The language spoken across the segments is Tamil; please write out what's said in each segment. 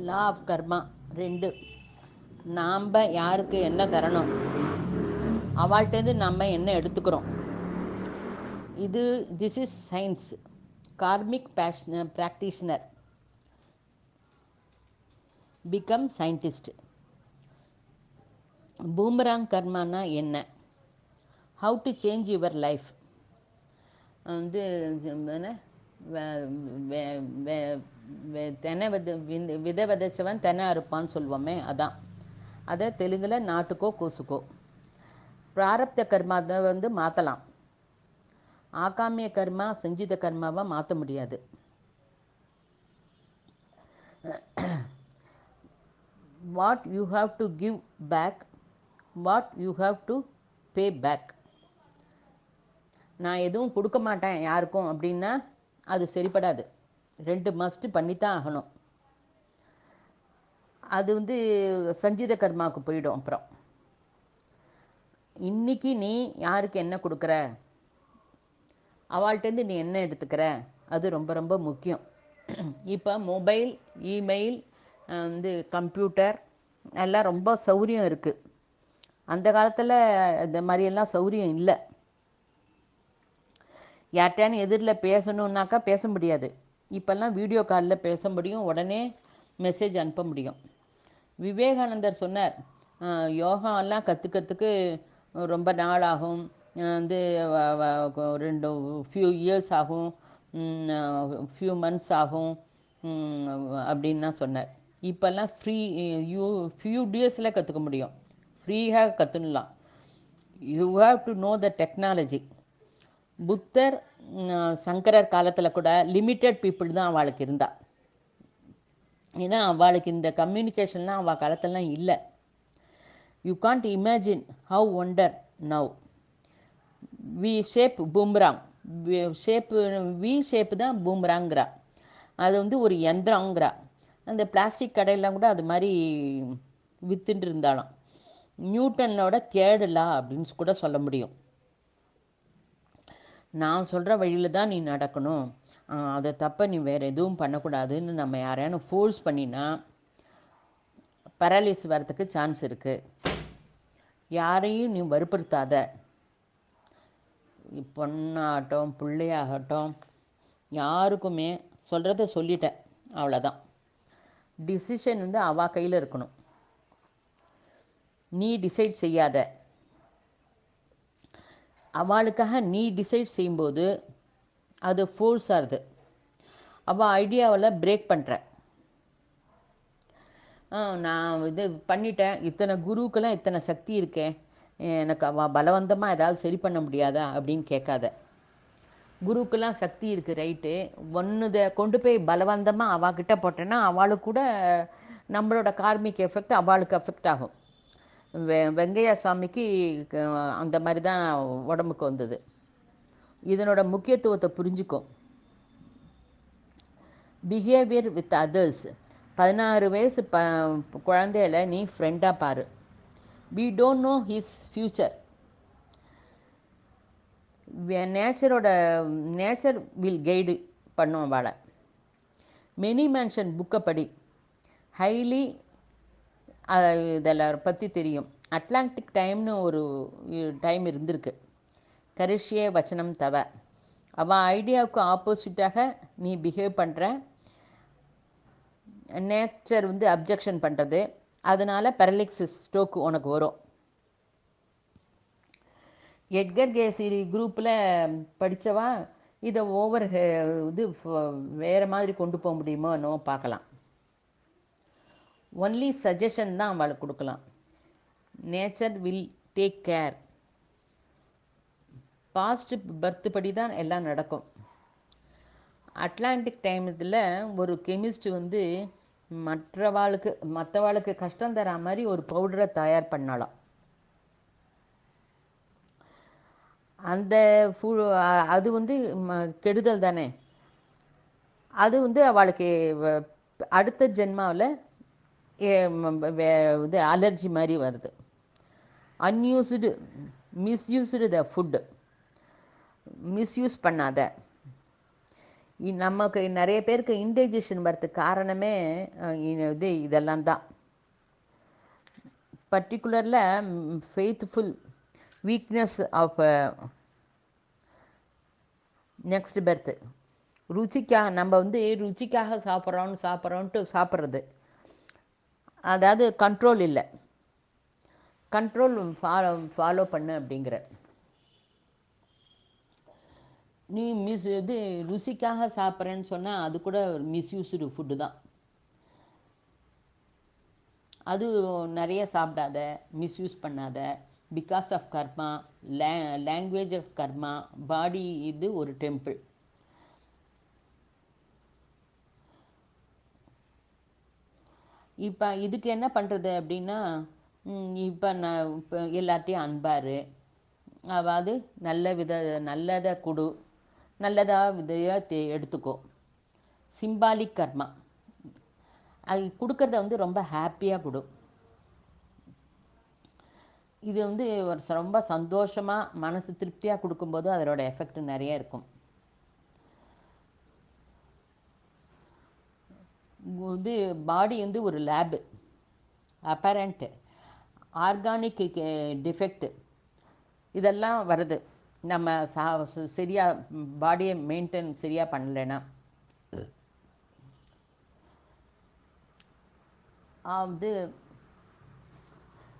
லா ஆஃப் கர்மா 2. நாம் யாருக்கு என்ன தரணும், அவள்கிட்டேருந்து நம்ம என்ன எடுத்துக்கிறோம். This is science. Karmic practitioner become scientist. Boomerang கர்மானா என்ன, how to change your life. வந்து தெனை விதை விதைச்சவன் தெனை அறுப்பான்னு சொல்லுவோமே, அதான். அதை தெலுங்கில் நாட்டுக்கோ கூசுக்கோ. பிராரப்த கர்மா வந்து மாற்றலாம். ஆகாமிய கர்மா செஞ்சித கர்மாவை மாற்ற முடியாது. What you have to give back, what you have to pay back. நான் எதுவும் கொடுக்க மாட்டேன் யாருக்கும் அப்படின்னா அது சரிப்படாது. 2 மஸ்ட் பண்ணித்தான் ஆகணும். அது வந்து சஞ்சித கர்மாவுக்கு போயிடும். அப்புறம் இன்னைக்கு நீ யாருக்கு என்ன கொடுக்குற, அவள்கிட்டேருந்து நீ என்ன எடுத்துக்கிற, அது ரொம்ப ரொம்ப முக்கியம். இப்போ மொபைல், இமெயில், கம்ப்யூட்டர் எல்லாம் ரொம்ப சௌரியம் இருக்குது. அந்த காலத்தில் இந்த மாதிரியெல்லாம் சௌரியம் இல்லை. யார்கிட்டையானு எதிரில் பேசணுன்னாக்கா பேச முடியாது. இப்போல்லாம் வீடியோ காலில் பேச முடியும், உடனே மெசேஜ் அனுப்ப முடியும். விவேகானந்தர் சொன்னார், யோகாலாம் கற்றுக்கிறதுக்கு ரொம்ப நாள் ஆகும், ஃபியூ இயர்ஸ் ஆகும், ஃபியூ மந்த்ஸ் ஆகும் அப்படின்னா சொன்னார். இப்போல்லாம் ஃபியூ டேஸில் கற்றுக்க முடியும், ஃப்ரீயாக கற்றுக்கலாம். You have to know the technology. புத்தர், சங்கரர் காலத்தில் கூட லிமிட்டட் பீப்புள் தான் அவளுக்கு இருந்தா. ஏன்னா அவளுக்கு இந்த கம்யூனிகேஷன்லாம் அவள் காலத்திலலாம் இல்லை. You can't imagine how wonder now. We shape boomerang. We shape தான் பூம்ராங்கிறா. அது வந்து ஒரு யந்திரங்கிறா. அந்த பிளாஸ்டிக் கடையெல்லாம் கூட அது மாதிரி வித்துட்டு இருந்தாலும் நியூட்டனோட தேடலா அப்படின்னு கூட சொல்ல முடியும். நான் சொல்கிற வழியில் தான் நீ நடக்கணும், அதை தப்ப நீ வேறு எதுவும் பண்ணக்கூடாதுன்னு நம்ம யாரையான ஃபோர்ஸ் பண்ணினா பேரலிஸ் வரத்துக்கு சான்ஸ் இருக்குது. யாரையும் நீ வற்புறுத்தாத. பொண்ணாகட்டும் பிள்ளையாகட்டும் யாருக்குமே சொல்கிறத சொல்லிட்டேன், அவ்வளோதான். டிசிஷன் வந்து அவள் கையில் இருக்கணும். நீ டிசைட் செய்யாத. அவளுக்காக நீ டிசைட் செய்யும்போது அது ஃபோர்ஸ் ஆகுது. அவள் ஐடியாவில் பிரேக் பண்ணுற. நான் இது பண்ணிட்டேன், இத்தனை குருக்கெல்லாம் இத்தனை சக்தி இருக்கேன், எனக்கு அவள் பலவந்தமாக ஏதாவது சரி பண்ண முடியாதா அப்படின்னு கேட்காத. குருக்கெல்லாம் சக்தி இருக்குது, ரைட்டு. ஒன்றுதை கொண்டு போய் பலவந்தமாக அவகிட்ட போட்டேன்னா அவளுக்கு கூட நம்மளோட கார்மிக் எஃபெக்ட் அவளுக்கு எஃபெக்ட் ஆகும். வெங்கையா சுவாமிக்கு அந்த மாதிரி தான் உடம்புக்கு வந்தது. இதனோட முக்கியத்துவத்தை புரிஞ்சுக்கும். Behaviour with others. 16 வயசு குழந்தையில நீ ஃப்ரெண்டாக பாரு. We don't know his future. Nature will guide பண்ணும் வாழை. மெனி மேன்ஷன் புக்கை படி. ஹைலி இதெல்லாம் பற்றி தெரியும். அட்லாண்டிக் டைம்னு ஒரு டைம் இருந்திருக்கு. கரிஷ்யே வச்சனம் தவ. அவன் ஐடியாவுக்கு ஆப்போசிட்டாக நீ பிஹேவ் பண்ணுற. நேச்சர் வந்து அப்ஜெக்ஷன் பண்ணுறது, அதனால் பேரலிசிஸ் ஸ்ட்ரோக்கு உனக்கு வரும். எட்கர் கேசி குரூப்பில் படித்தவா இதை இது வேறு மாதிரி கொண்டு போக முடியுமோ என்னவோ பார்க்கலாம். ஒன்லி சஜஷன் தான் அவளுக்கு கொடுக்கலாம். Nature will take care. Past birth படி தான் எல்லாம் நடக்கும். அட்லாண்டிக் டைம் இதில் ஒரு கெமிஸ்ட் வந்து மற்றவாளுக்கு கஷ்டம் தர மாதிரி ஒரு பவுடரை தயார் பண்ணலாம். அந்த அது வந்து கெடுதல் தானே. அது வந்து அவளுக்கு அடுத்த ஜென்மாவில் இது அலர்ஜி மாதிரி வருது. Unused, misused the food. Misuse பண்ணாத. நமக்கு நிறைய பேருக்கு இன்டைஜஷன் வரதுக்கு காரணமே இதெல்லாம் தான். பர்டிகுலரில் faithful weakness of next birth. நம்ம ருச்சிக்காக சாப்பிட்றோன்ட்டு சாப்பிட்றது, அதாவது கண்ட்ரோல் இல்லை, கண்ட்ரோல் ஃபாலோ பண்ணு அப்படிங்கிற. நீ ருசிக்காக சாப்பிட்றேன்னு சொன்னால் அது கூட மிஸ்யூஸ்டு ஃபுட்டு தான். அது நிறைய சாப்பிடாத, மிஸ்யூஸ் பண்ணாத. Because of karma, language of karma, body இது ஒரு டெம்பிள். இப்போ இதுக்கு என்ன பண்ணுறது அப்படின்னா, இப்போ நான் இப்போ எல்லாத்தையும் அன்பாரு, அதாவது நல்லதை கொடு, நல்லதாக எடுத்துக்கோ. சிம்பாலிக் கர்மா. அது கொடுக்கறத ரொம்ப ஹாப்பியாக கொடு. இது ரொம்ப சந்தோஷமாக மனசு திருப்தியாக கொடுக்கும்போது அதோட எஃபெக்ட் நிறைய இருக்கும். பாடி ஒரு லேபு, அப்பரண்ட் ஆர்கானிக் டிஃபெக்ட் இதெல்லாம் வருது நம்ம சரியாக பாடியை மெயின்டைன் சரியாக பண்ணலைன்னா.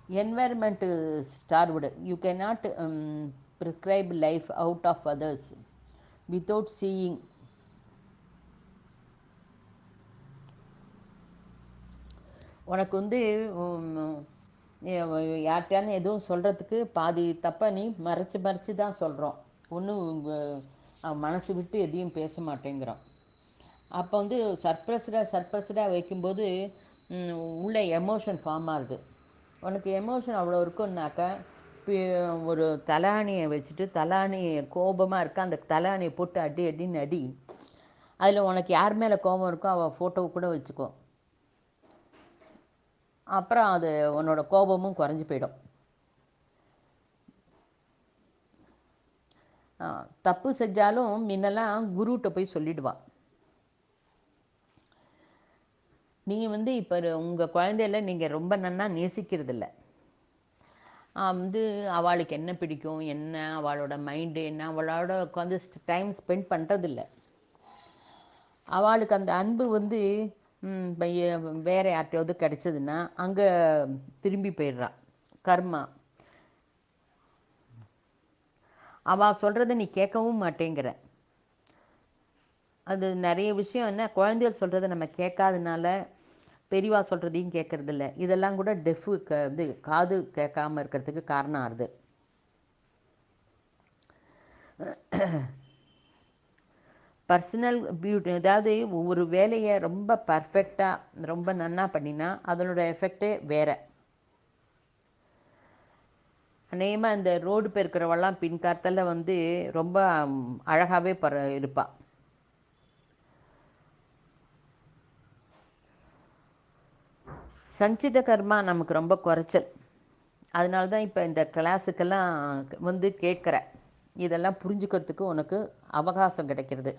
environment starved. You cannot prescribe life out of others without seeing. உனக்கு யார்கிட்டயானு எதுவும் சொல்கிறதுக்கு பாதி தப்ப நீ மறைச்சு தான் சொல்கிறோம். ஒன்றும் மனசு விட்டு எதையும் பேச மாட்டேங்கிறோம். அப்போ சர்ப்ரஸ்டாக வைக்கும்போது உள்ள எமோஷன் ஃபார்ம் ஆகுது. உனக்கு எமோஷன் அவ்வளோ இருக்குன்னாக்கா, ஒரு தலாணியை வச்சுட்டு தலாணியை கோபமாக இருக்க அந்த தலாணியை போட்டு அடின்னு அடி. அதில் உனக்கு யார் மேலே கோபம் இருக்கோ அவள் ஃபோட்டோவை கூட வச்சுக்கோ. அப்புறம் அது உன்னோட கோபமும் குறைஞ்சி போயிடும். தப்பு செஞ்சாலும் முன்னெல்லாம் குருகிட்ட போய் சொல்லிடுவாள். நீங்கள் இப்போ உங்கள் குழந்தையில நீங்கள் ரொம்ப நன்னா நேசிக்கிறதில்ல. அவளுக்கு என்ன பிடிக்கும், என்ன அவளோட மைண்டு என்ன, அவளோட உட்காந்து டைம் ஸ்பெண்ட் பண்ணுறதில்ல. அவளுக்கு அந்த அன்பு வேறு யார்கிட்டையாவது கிடைச்சதுன்னா அங்கே திரும்பி போயிடுறா. கர்மா. அவள் சொல்கிறத நீ கேட்கவும் மாட்டேங்கிற. அது நிறைய விஷயம் என்ன, குழந்தைகள் சொல்கிறத நம்ம கேட்காதனால பெரியவா சொல்கிறதையும் கேட்குறதில்ல. இதெல்லாம் கூட காது கேட்காமல் இருக்கிறதுக்கு காரணம் ஆகுது. பர்சனல் பியூட்டி, அதாவது ஒவ்வொரு வேலையை ரொம்ப பர்ஃபெக்டாக ரொம்ப நன்னா பண்ணினா அதனோட எஃபெக்டே வேறு. அநேகமாக இந்த ரோடு பெருக்கிறவெல்லாம் பின்காலத்தில் ரொம்ப அழகாகவே இருப்பாள். சஞ்சித கர்மா நமக்கு ரொம்ப குறைச்சல். அதனால தான் இப்போ இந்த கிளாஸுக்கெல்லாம் கேட்குற. இதெல்லாம் புரிஞ்சுக்கிறதுக்கு உனக்கு அவகாசம் கிடைக்கிறது.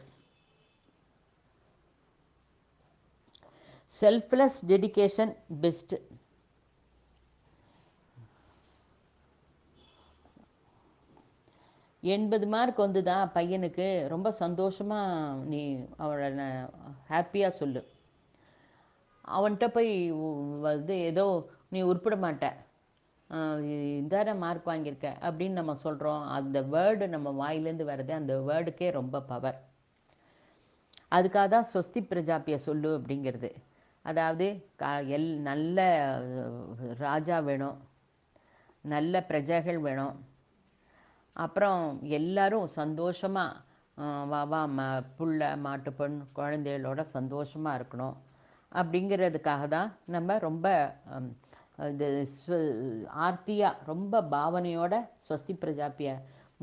Selfless dedication best. மார்க் வந்துதான் பையனுக்கு. ரொம்ப சந்தோஷமாக நீ அவளை ஹாப்பியாக சொல்லு. அவன்கிட்ட போய் ஏதோ நீ உருப்பிட மாட்ட, இந்தார மார்க் வாங்கியிருக்க அப்படின்னு நம்ம சொல்கிறோம். அந்த வேர்டு நம்ம வாயிலேருந்து வர்றது, அந்த வேர்டுக்கே ரொம்ப பவர். அதுக்காக தான் ஸ்வஸ்தி பிரஜாபியை சொல்லு அப்படிங்கிறது. அதாவது நல்ல ராஜா வேணும், நல்ல பிரஜைகள் வேணும், அப்புறம் எல்லாரும் சந்தோஷமாக வா புள்ள மாட்டு பெண் குழந்தைகளோட சந்தோஷமாக இருக்கணும். அப்படிங்கிறதுக்காக தான் நம்ம ரொம்ப இது ஆர்த்தியாக ரொம்ப பாவனையோட ஸ்வஸ்தி பிரஜாபியை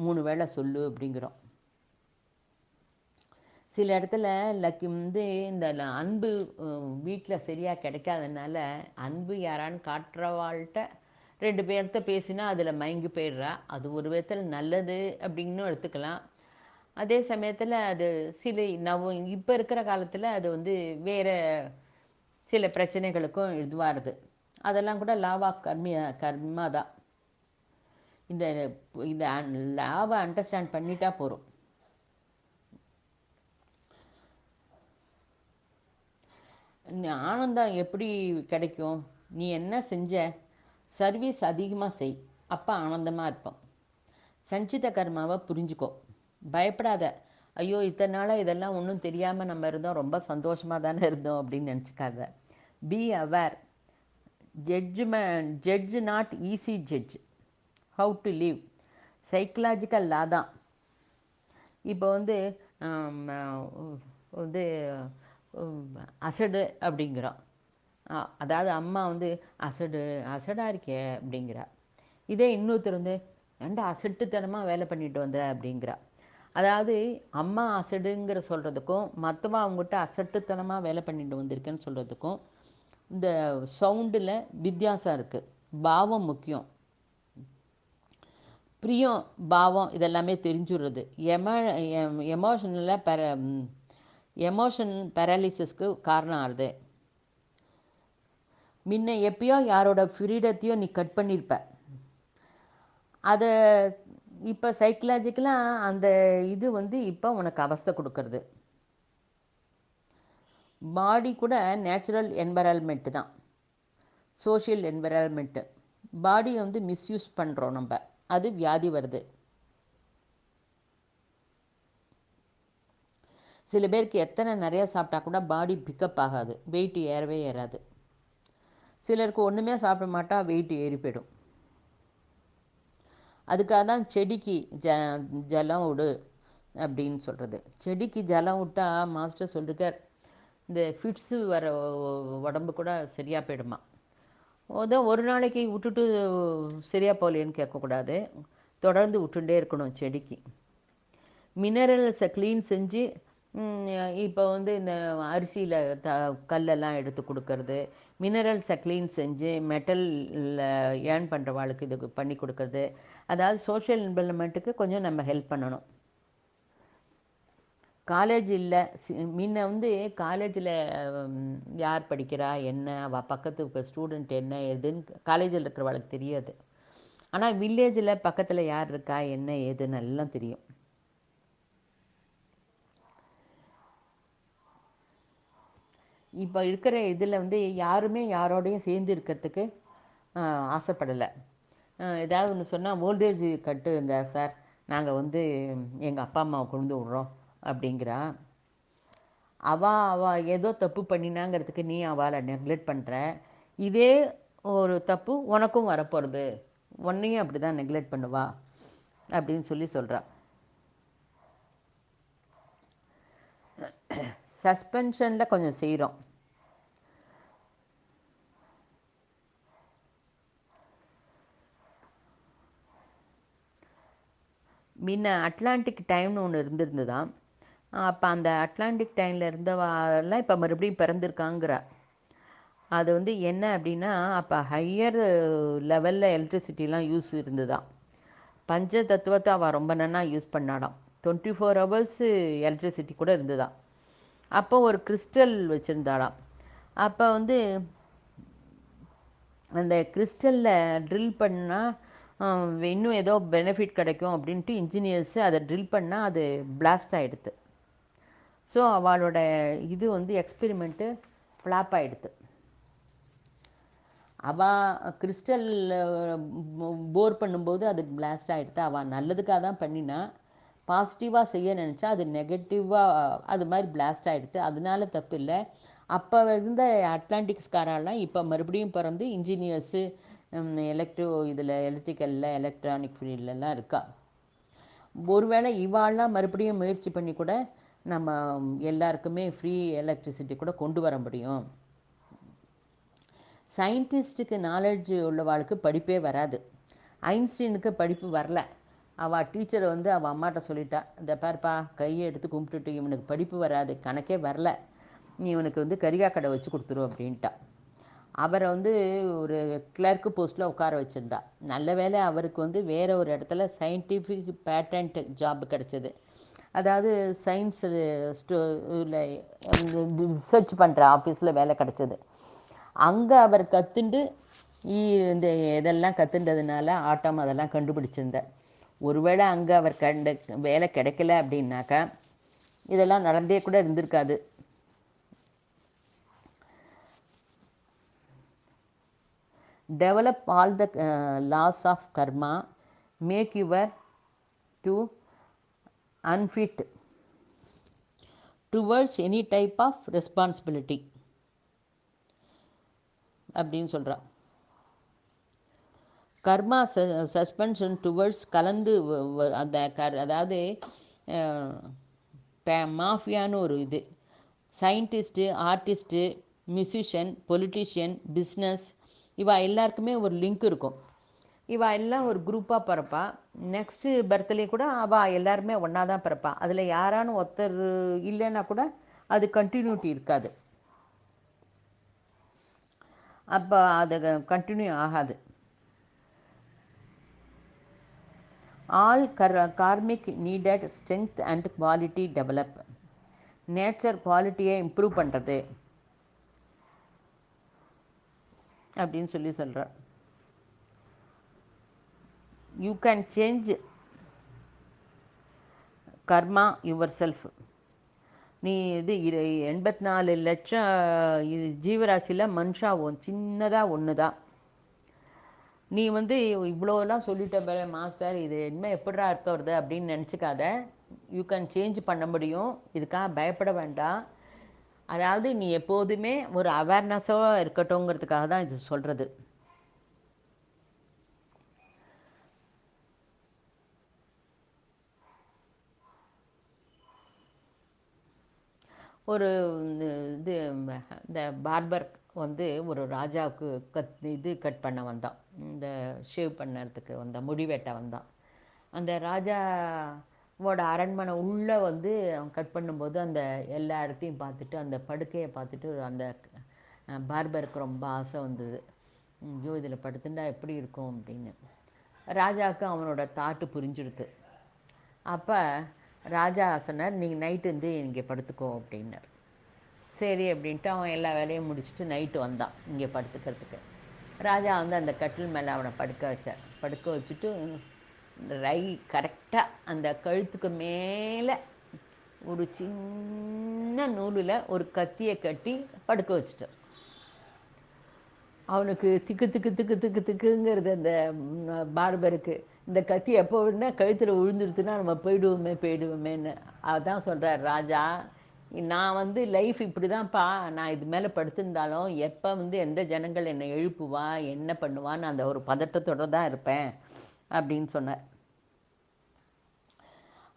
3 வேளை சொல்லு அப்படிங்கிறோம். சில இடத்துல இந்த அன்பு வீட்டில் சரியாக கிடைக்காதனால அன்பு யாரான்னு காட்டுறவாள்கிட்ட 2 பேர்த்த பேசினா அதில் மயங்கி போயிடுறா. அது ஒரு விதத்தில் நல்லது அப்படின்னு எடுத்துக்கலாம். அதே சமயத்தில் அது சில இப்போ இருக்கிற காலத்தில் அது வந்து வேறு சில பிரச்சனைகளுக்கும் இதுவாகுது. அதெல்லாம் கூட லாவா கர்மா தான். இந்த இந்த லாவை அண்டர்ஸ்டாண்ட் பண்ணிட்டா போகிறோம். ஆனந்தம் எப்படி கிடைக்கும்? நீ என்ன செஞ்ச? சர்வீஸ் அதிகமாக செய், அப்போ ஆனந்தமாக இருப்போம். சஞ்சித கர்மாவை புரிஞ்சுக்கோ, பயப்படாத. ஐயோ இத்தனை நாளாக இதெல்லாம் ஒன்றும் தெரியாமல் நம்ம இருந்தோம், ரொம்ப சந்தோஷமாக தானே இருந்தோம் அப்படின்னு நினச்சிக்காத. Be aware. Judge not easy judge. How to live. Psychological law தான். இப்போ வந்து வந்து அசடு அப்படிங்கிறோம். அதாவது அம்மா வந்து அசடாக இருக்கே அப்படிங்கிறா. இதே இன்னொருத்தர் வந்து ஏண்டா அசட்டுத்தனமாக வேலை பண்ணிட்டு வந்த அப்படிங்கிறா. அதாவது அம்மா அசடுங்கிற சொல்கிறதுக்கும் மற்றவா அவங்ககிட்ட அசட்டுத்தனமாக வேலை பண்ணிட்டு வந்திருக்கேன்னு சொல்கிறதுக்கும் இந்த சவுண்டில் வித்தியாசம் இருக்குது. பாவம் முக்கியம். பிரியம், பாவம் இதெல்லாமே தெரிஞ்சுடுறது. எமோஷன் பேரலிசிஸ்க்கு காரணம் ஆகுது. முன்ன எப்பயோ யாரோட ஃப்ரீடத்தையோ நீ கட் பண்ணியிருப்ப. அதை இப்போ சைக்கலாஜிக்கலாக அந்த இது வந்து இப்போ உனக்கு அவஸ்தை கொடுக்கறது. பாடி கூட நேச்சுரல் என்விரான்மெண்ட்டு தான், சோஷியல் என்விரான்மெண்ட்டு. பாடியை வந்து மிஸ்யூஸ் பண்ணுறோம் நம்ம, அது வியாதி வருது. சில பேருக்கு எத்தனை நிறையா சாப்பிட்டா கூட பாடி பிக்கப் ஆகாது, வெயிட் ஏறவே ஏறாது. சிலருக்கு ஒன்றுமே சாப்பிட மாட்டா, வெயிட் ஏறி போயிடும். அதுக்காக தான் செடிக்கு ஜலம் விடு அப்படின்னு சொல்கிறது. செடிக்கு ஜலம் விட்டால் மாஸ்டர் சொல்லிருக்கார், இந்த ஃபிட்ஸு வர உடம்பு கூட சரியாக போயிடுமா. ஒரு நாளைக்கு விட்டுட்டு சரியாக போகலேன்னு கேட்கக்கூடாது, தொடர்ந்து விட்டுட்டே இருக்கணும் செடிக்கு. மினரல்ஸை க்ளீன் செஞ்சு இப்போ வந்து இந்த அரிசியில் கல்லெல்லாம் எடுத்து கொடுக்கறது, மினரல்ஸை க்ளீன் செஞ்சு மெட்டலில் ஏர்ன் பண்ணுறவாளுக்கு இது பண்ணி கொடுக்கறது. அதாவது சோஷியல் என்வரன்மெண்ட்டுக்கு கொஞ்சம் நம்ம ஹெல்ப் பண்ணணும். காலேஜ் இல்லை, முன்ன வந்து காலேஜில் யார் படிக்கிறா என்ன, அவள் பக்கத்து ஸ்டூடெண்ட் என்ன ஏதுன்னு காலேஜில் இருக்கிறவளுக்கு தெரியாது. ஆனால் வில்லேஜில் பக்கத்தில் யார் இருக்கா என்ன ஏதுன்னு எல்லாம் தெரியும். இப்போ இருக்கிற இதில் வந்து யாருமே யாரோடையும் சேர்ந்து இருக்கிறதுக்கு ஆசைப்படலை. ஏதாவது ஒன்று சொன்னால் ஓல்டேஜ் கட்டுங்க சார், நாங்கள் வந்து எங்கள் அப்பா அம்மாவை கொண்டு விட்றோம் அப்படிங்கிறா. அவள் ஏதோ தப்பு பண்ணினாங்கிறதுக்கு நீ அவளை நெக்லெக்ட் பண்ணுற. இதே ஒரு தப்பு உனக்கும் வரப்போகிறது, உன்னையும் அப்படி தான் நெக்லெக்ட் பண்ணுவா அப்படின்னு சொல்கிறா. சஸ்பென்ஷனில் கொஞ்சம் செய்கிறோம். முன்ன அட்லாண்டிக் டைம்னு ஒன்று இருந்திருந்து தான். அப்போ அந்த அட்லாண்டிக் டைமில் இருந்தவாலாம் இப்போ மறுபடியும் பிறந்திருக்காங்கிறா. அது வந்து என்ன அப்படின்னா, அப்போ ஹையர் லெவலில் எலக்ட்ரிசிட்டிலாம் யூஸ் இருந்துதான். பஞ்ச தத்துவத்தை அவள் ரொம்ப நன்னா யூஸ் பண்ணாடாம். 24 hours எலக்ட்ரிசிட்டி கூட இருந்துதான். அப்போ ஒரு கிறிஸ்டல் வச்சுருந்தாடாம். அப்போ வந்து அந்த கிறிஸ்டலில் ட்ரில் பண்ணால் இன்னும் ஏதோ பெனிஃபிட் கிடைக்கும் அப்படின்ட்டு இன்ஜினியர்ஸு அதை ட்ரில் பண்ணால் அது பிளாஸ்ட் ஆகிடுது. ஸோ அவளோட இது வந்து எக்ஸ்பெரிமெண்ட்டு ஃப்ளாப் ஆகிடுது. அவள் கிறிஸ்டல் போர் பண்ணும்போது அது பிளாஸ்ட் ஆகிடுது. அவள் நல்லதுக்காக தான் பண்ணினா, பாசிட்டிவாக செய்ய நினச்சா அது நெகட்டிவாக அது மாதிரி பிளாஸ்ட் ஆகிடுது. அதனால தப்பு இல்லை. அப்போ இருந்த அட்லாண்டிக்ஸ்காரெல்லாம் இப்போ மறுபடியும் பிறந்து இன்ஜினியர்ஸு எலக்ட்ரிக்கலில் எலக்ட்ரானிக் ஃபீல்ட்லலாம் இருக்கா. ஒருவேளை இவாள்லாம் மறுபடியும் முயற்சி பண்ணி கூட நம்ம எல்லாருக்குமே ஃப்ரீ எலக்ட்ரிசிட்டி கூட கொண்டு வர முடியும். சயின்டிஸ்ட்டுக்கு நாலேஜ் உள்ளவாளுக்கு படிப்பே வராது. ஐன்ஸ்டீனுக்கு படிப்பு வரல. அவள் டீச்சரை வந்து அவள் அம்மாட்ட சொல்லிட்டா, இந்த பாருப்பா கையை எடுத்து கும்பிட்டுட்டு, இவனுக்கு படிப்பு வராது, கணக்கே வரல, நீ இவனுக்கு வந்து கரிகா கடை வச்சு கொடுத்துரு அப்படின்ட்டா. அவரை வந்து ஒரு கிளர்க்கு போஸ்ட்டில் உட்கார வச்சுருந்தா. நல்ல வேளை அவருக்கு வந்து வேறு ஒரு இடத்துல சயின்டிஃபிக் பேட்டன்ட் ஜாப் கிடச்சிது. அதாவது சயின்ஸ் ரிசர்ச் பண்ணுற ஆஃபீஸில் வேலை கிடச்சிது. அங்கே அவர் கற்றுண்டு இந்த இதெல்லாம் கற்றுன்றதுனால ஆட்டம் அதெல்லாம் கண்டுபிடிச்சிருந்தார். ஒருவேளை அங்கே அவர் வேலை கிடைக்கல அப்படின்னாக்கா இதெல்லாம் நடந்தே கூட இருந்திருக்காது. Develop all the laws of karma, make your to unfit towards any type of responsibility அப்படின்னு சொல்கிறா. கர்மா சஸ்பென்ஷன் டுவர்ட்ஸ் கலந்து அந்த அதாவது மாஃபியான்னு ஒரு இது, scientist, artist, musician, politician, business, இவா எல்லாருக்குமே ஒரு லிங்க் இருக்கும். இவா எல்லாம் ஒரு குரூப்பாக பிறப்பா. நெக்ஸ்ட்டு பர்த்டே கூட அவள் எல்லாருமே ஒன்றா தான் பிறப்பா. அதில் யாரானு ஒருத்தர் இல்லைன்னா கூட அது கண்டினியூட்டி இருக்காது. அப்போ அது கண்டினியூ ஆகாது. All karmic needed strength and quality develop. Nature குவாலிட்டியை இம்ப்ரூவ் பண்ணுறது அப்படின்னு சொல்கிறார். You can change karma your self. நீ இது 84 லட்சம் ஜீவராசியில் மனுஷா சின்னதாக ஒன்று தான். நீ இவ்வளோலாம் சொல்லிட்ட மாஸ்டர், இது இனிமேல் எப்படிடா இருக்க வருது அப்படின்னு நினச்சிக்காத. யூ கேன் சேஞ்ச் பண்ண முடியும். இதுக்காக பயப்பட வேண்டாம். அதாவது நீ எப்போதுமே ஒரு அவேர்னஸாக இருக்கட்டும்ங்கிறதுக்காக தான் இது சொல்கிறது. ஒரு இது இந்த பார்பர் ஒரு ராஜாவுக்கு கட் பண்ண வந்தான், இந்த ஷேவ் பண்ணுறதுக்கு வந்தான், முடிவெட்ட வந்தான். அந்த ராஜாவோட அரண்மனை உள்ளே அவன் கட் பண்ணும்போது அந்த எல்லா இடத்தையும் பார்த்துட்டு, அந்த படுக்கையை பார்த்துட்டு அந்த பார்பருக்கு ரொம்ப ஆசை வந்தது. ஐயோ, இதில் படுத்துட்டா எப்படி இருக்கும் அப்படின்னு. ராஜாவுக்கு அவனோட தாட்டு புரிஞ்சுடுது. அப்போ ராஜா சொன்னார், நீங்கள் நைட்டு இங்கே படுத்துக்கோ அப்படின்னார். சரி அப்படின்ட்டு அவன் எல்லா வேலையும் முடிச்சுட்டு நைட்டு வந்தான் இங்கே படுத்துக்கிறதுக்கு. ராஜா அந்த கட்டில் மேலே அவனை படுக்க வச்சுட்டு கரெக்டாக அந்த கழுத்துக்கு மேலே ஒரு சின்ன நூலில் ஒரு கத்தியை கட்டி படுக்க வச்சுட்டான். அவனுக்கு திக்கு திக்கு திக்கு திக்கு திக்குங்கிறது அந்த பார்பருக்கு. இந்த கத்தி எப்போ விடனா கழுத்தில் விழுந்துருச்சுன்னா நம்ம போயிடுவோமேன்னு. அதான் சொல்கிறார் ராஜா, நான் லைஃப் இப்படி தான்ப்பா, நான் இது மேலே படுத்திருந்தாலும் எப்போ எந்த ஜனங்கள் என்னை எழுப்புவா, என்ன பண்ணுவான்னு அந்த ஒரு பதட்டத்தோடு தான் இருப்பேன் அப்படின்னு சொன்னார்.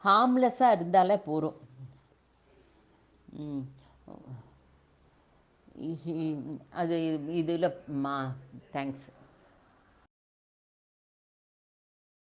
ஹார்ம்லெஸ்ஸாக இருந்தாலே போகிறோம். அது இதில் தேங்க்ஸ்.